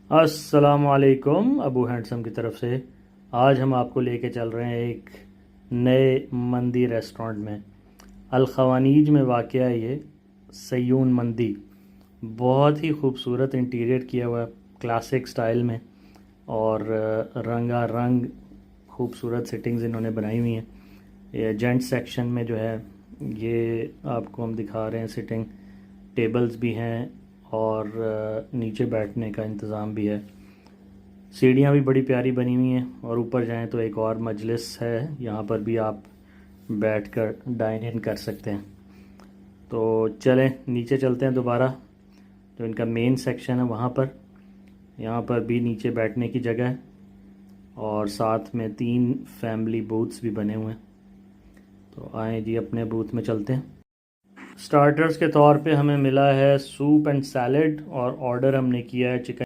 अस्सलामुअलैकुम अबू हैंडसम की तरफ से। आज हम आपको लेके चल रहे हैं एक नए मंदी रेस्टोरेंट में। अल खवानीज में वाक़या है ये सयून मंदी। बहुत ही खूबसूरत इंटीरियर किया हुआ है क्लासिक स्टाइल में, और रंगा रंग खूबसूरत सिटिंग्स इन्होंने बनाई हुई हैं। ये जेंट सेक्शन में जो है ये आपको हम दिखा रहे हैं सिटिंग टेबल्स भी हैं, और नीचे बैठने का इंतज़ाम भी है। सीढ़ियाँ भी बड़ी प्यारी बनी हुई हैं, और ऊपर जाएं तो एक और मजलिस है, यहाँ पर भी आप बैठकर डाइन इन कर सकते हैं। तो चलें नीचे चलते हैं दोबारा। जो इनका मेन सेक्शन है वहाँ पर, यहाँ पर भी नीचे बैठने की जगह है, और साथ में 3 फैमिली बूथ्स भी बने हुए हैं। तो आए जी अपने बूथ में चलते हैं। स्टार्टर्स के तौर पे हमें मिला है सूप एंड सैलड, और ऑर्डर हमने किया है चिकन